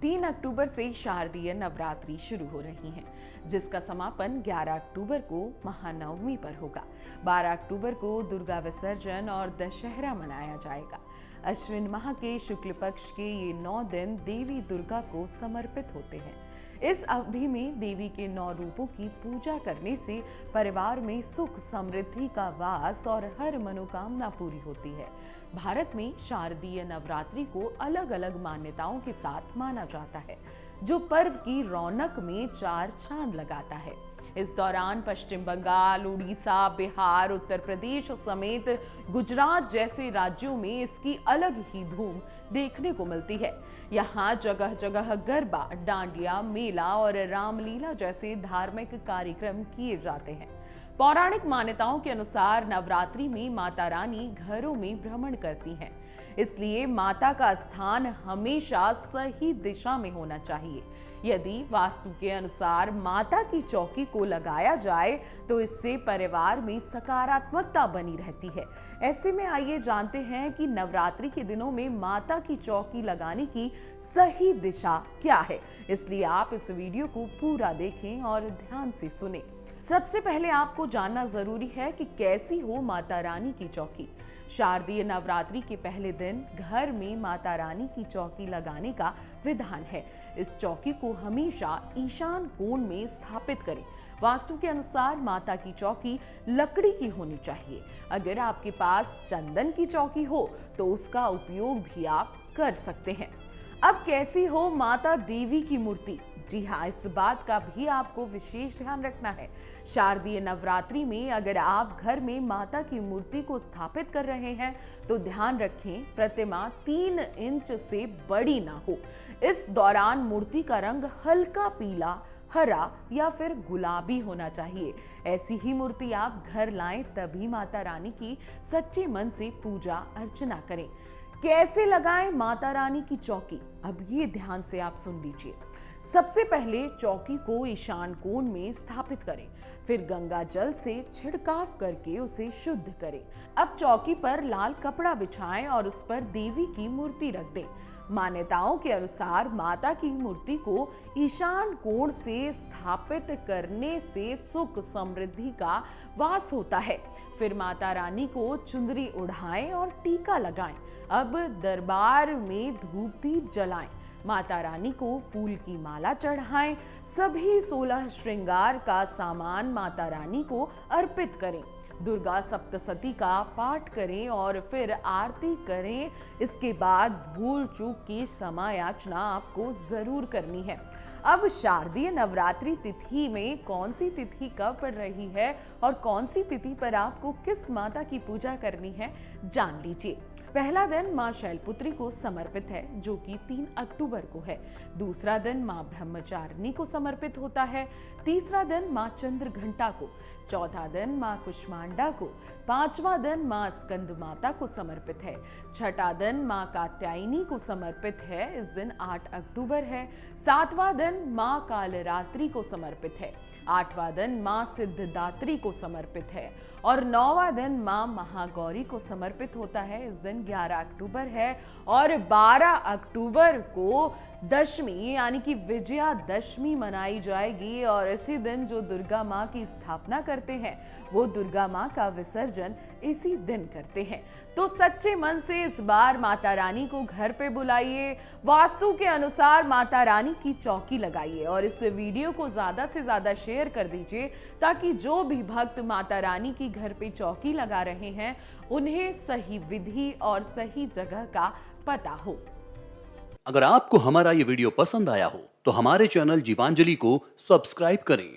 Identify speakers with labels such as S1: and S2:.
S1: 3 अक्टूबर से शारदीय नवरात्रि शुरू हो रही हैं, जिसका समापन 11 अक्टूबर को महानवमी पर होगा। 12 अक्टूबर को दुर्गा विसर्जन और दशहरा मनाया जाएगा। अश्विन माह के शुक्ल पक्ष के ये 9 दिन देवी दुर्गा को समर्पित होते हैं। इस अवधि में देवी के 9 रूपों की पूजा करने से परिवार में सुख समृद्धि का वास और हर मनोकामना पूरी होती है। भारत में शारदीय नवरात्रि को अलग अलग मान्यताओं के साथ माना जाता है, जो पर्व की रौनक में 4 चांद लगाता है। इस दौरान पश्चिम बंगाल, उड़ीसा, बिहार, उत्तर प्रदेश समेत गुजरात जैसे राज्यों में इसकी अलग ही धूम देखने को मिलती है। यहाँ जगह जगह गरबा, डांडिया, मेला और रामलीला जैसे धार्मिक कार्यक्रम किए जाते हैं। पौराणिक मान्यताओं के अनुसार नवरात्रि में माता रानी घरों में भ्रमण करती हैं, इसलिए माता का स्थान हमेशा सही दिशा में होना चाहिए। यदि वास्तु के अनुसार माता की चौकी को लगाया जाए तो इससे परिवार में सकारात्मकता बनी रहती है। ऐसे में आइए जानते हैं कि नवरात्रि के दिनों में माता की चौकी लगाने की सही दिशा क्या है। इसलिए आप इस वीडियो को पूरा देखें और ध्यान से सुनें। सबसे पहले आपको जानना जरूरी है कि कैसी हो माता रानी की चौकी। शारदीय नवरात्रि के पहले दिन घर में माता रानी की चौकी लगाने का विधान है। इस चौकी को हमेशा ईशान कोण में स्थापित करें। वास्तु के अनुसार माता की चौकी लकड़ी की होनी चाहिए। अगर आपके पास चंदन की चौकी हो तो उसका उपयोग भी आप कर सकते हैं। अब कैसी हो माता देवी की मूर्ति? जी हाँ, इस बात का भी आपको विशेष ध्यान रखना है। शारदीय नवरात्रि में अगर आप घर में माता की मूर्ति को स्थापित कर रहे हैं तो ध्यान रखें प्रतिमा 3 इंच से बड़ी ना हो। इस दौरान मूर्ति का रंग हल्का पीला, हरा या फिर गुलाबी होना चाहिए। ऐसी ही मूर्ति आप घर लाएं, तभी माता रानी की सच्चे मन से पूजा अर्चना करें। कैसे लगाएं माता रानी की चौकी? अब ये ध्यान से आप सुन लीजिए। सबसे पहले चौकी को ईशान कोण में स्थापित करें, फिर गंगा जल से छिड़काव करके उसे शुद्ध करें। अब चौकी पर लाल कपड़ा बिछाएं और उस पर देवी की मूर्ति रख दें। मान्यताओं के अनुसार माता की मूर्ति को ईशान कोण से स्थापित करने से सुख समृद्धि का वास होता है। फिर माता रानी को चुंदरी उढ़ाएं और टीका लगाएं। अब दरबार में धूप दीप जलाएं। माता रानी को फूल की माला चढ़ाएं। सभी 16 श्रृंगार का सामान माता रानी को अर्पित करें। दुर्गा सप्तशती का पाठ करें और फिर आरती करें। इसके बाद भूल चूक की क्षमा याचना आपको जरूर करनी है। अब शारदीय नवरात्रि तिथि में कौन सी तिथि कब पड़ रही है और कौन सी तिथि पर आपको किस माता की पूजा करनी है, जान लीजिए। पहला दिन मां शैलपुत्री को समर्पित है, जो कि 3 अक्टूबर को है। दूसरा दिन मां ब्रह्मचारिणी को समर्पित होता है। तीसरा दिन मां चंद्रघंटा को। चौथा दिन मां कुष्मांडा को। 5वां दिन मां स्कंद माता को समर्पित है। छठा दिन मां कात्यायनी को समर्पित है, इस दिन 8 अक्टूबर है। 7वां दिन मां कालरात्रि को समर्पित है। 8वां दिन मां सिद्धदात्री को समर्पित है और 9वां दिन मां महागौरी को समर्पित होता है, इस दिन 11 अक्टूबर है। और 12 अक्टूबर को दशमी यानी कि विजयादशमी मनाई जाएगी और इसी दिन जो दुर्गा माँ की स्थापना करते हैं वो दुर्गा माँ का विसर्जन इसी दिन करते हैं। तो सच्चे मन से इस बार माता रानी को घर पे बुलाइए, वास्तु के अनुसार माता रानी की चौकी लगाइए और इस वीडियो को ज्यादा से ज्यादा शेयर कर दीजिए, ताकि जो भी भक्त माता रानी की घर पे चौकी लगा रहे हैं उन्हें सही विधि और सही जगह का पता हो।
S2: अगर आपको हमारा ये वीडियो पसंद आया हो तो हमारे चैनल जीवांजलि को सब्सक्राइब करें